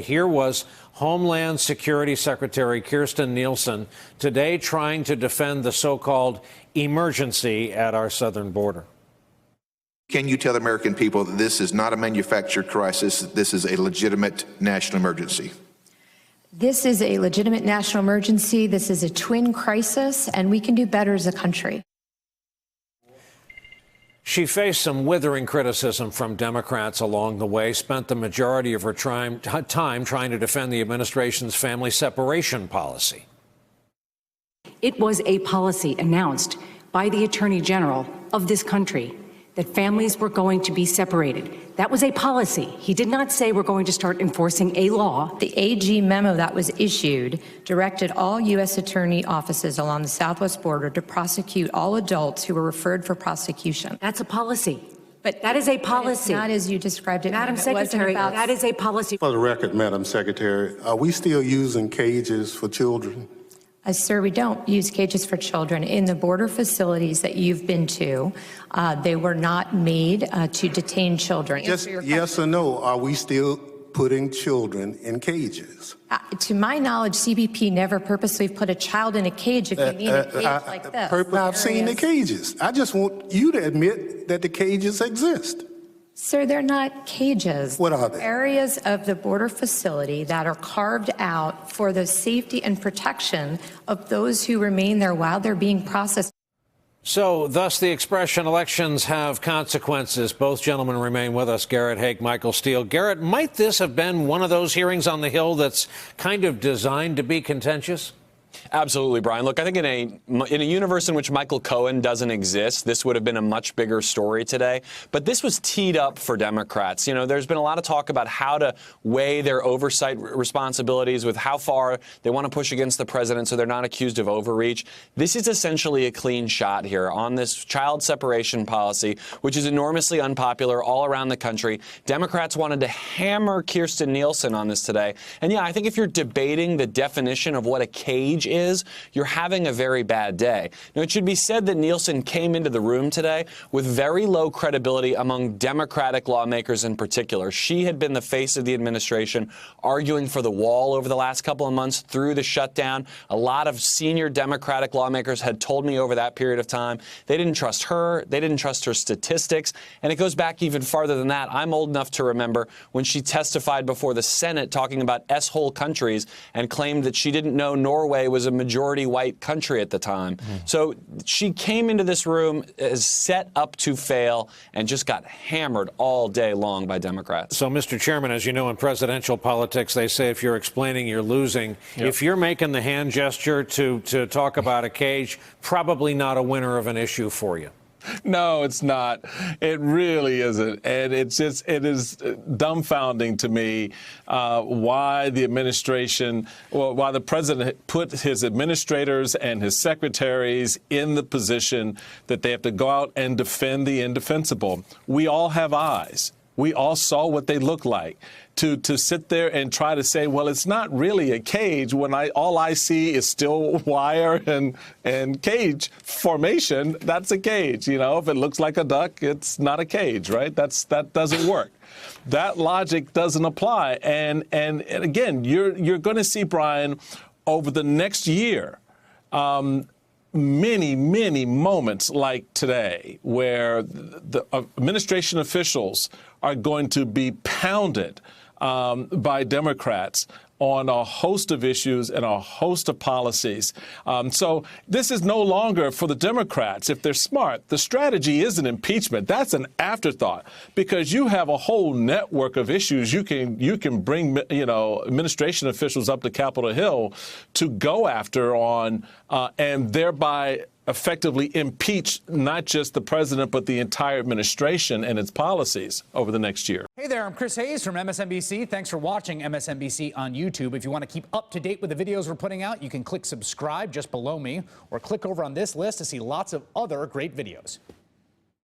Here was Homeland Security Secretary Kirstjen Nielsen today trying to defend the so-called emergency at our southern border. Can you tell the American people that this is not a manufactured crisis, this is a legitimate national emergency? This is a legitimate national emergency. This is a twin crisis, and we can do better as a country. She faced some withering criticism from Democrats along the way, spent the majority of her time trying to defend the administration's family separation policy. It was a policy announced by the Attorney General of this country that families were going to be separated. That was a policy. He did not say we're going to start enforcing a law. The AG memo that was issued directed all U.S. attorney offices along the southwest border to prosecute all adults who were referred for prosecution. That's a policy. But that is a policy. Not as you described it, Madam Secretary, that is a policy. For the record, Madam Secretary, are we still using cages for children? Sir, we don't use cages for children. In the border facilities that you've been to, they were not made to detain children. Just yes or no, are we still putting children in cages? To my knowledge, CBP never purposely put a child in a cage if you mean a cage like this. I've seen the cages. I just want you to admit that the cages exist. Sir, they're not cages. What are they? Areas of the border facility that are carved out for the safety and protection of those who remain there while they're being processed. So, thus, the expression elections have consequences. Both gentlemen remain with us, Garrett Haake, Michael Steele. Garrett, might this have been one of those hearings on the Hill that's kind of designed to be contentious? Absolutely, Brian. Look, I think in a universe in which Michael Cohen doesn't exist, this would have been a much bigger story today. But this was teed up for Democrats. You know, there's been a lot of talk about how to weigh their oversight responsibilities with how far they want to push against the president so they're not accused of overreach. This is essentially a clean shot here on this child separation policy, which is enormously unpopular all around the country. Democrats wanted to hammer Kirstjen Nielsen on this today. And yeah, I think if you're debating the definition of what a cage is, you're having a very bad day. Now, it should be said that Nielsen came into the room today with very low credibility among Democratic lawmakers in particular. She had been the face of the administration, arguing for the wall over the last couple of months through the shutdown. A lot of senior Democratic lawmakers had told me over that period of time they didn't trust her, they didn't trust her statistics, and it goes back even farther than that. I'm old enough to remember when she testified before the Senate talking about S-hole countries and claimed that she didn't know Norway was a majority white country at the time. So she came into this room as set up to fail and just got hammered all day long by Democrats. So, Mr. Chairman, as you know, in presidential politics, they say if you're explaining, you're losing. Yep. If you're making the hand gesture to talk about a cage, probably not a winner of an issue for you. No, it's not. It really isn't. And it is dumbfounding to me why the administration, well, why the president put his administrators and his secretaries in the position that they have to go out and defend the indefensible. We all have eyes. We all saw what they look like. To sit there and try to say, well, it's not really a cage when all I see is still wire and cage formation, that's a cage. You know, if it looks like a duck, it's not a cage, right? That doesn't work. That logic doesn't apply. And again, you're going to see, Brian, over the next year, many moments like today where the administration officials are going to be pounded by Democrats on a host of issues and a host of policies. So this is no longer for the Democrats. If they're smart, the strategy isn't impeachment. That's an afterthought because you have a whole network of issues you can bring, you know, administration officials up to Capitol Hill to go after on and thereby effectively impeach not just the president, but the entire administration and its policies over the next year. Hey there, I'm Chris Hayes from MSNBC. Thanks for watching MSNBC on YouTube. If you want to keep up to date with the videos we're putting out, you can click subscribe just below me or click over on this list to see lots of other great videos.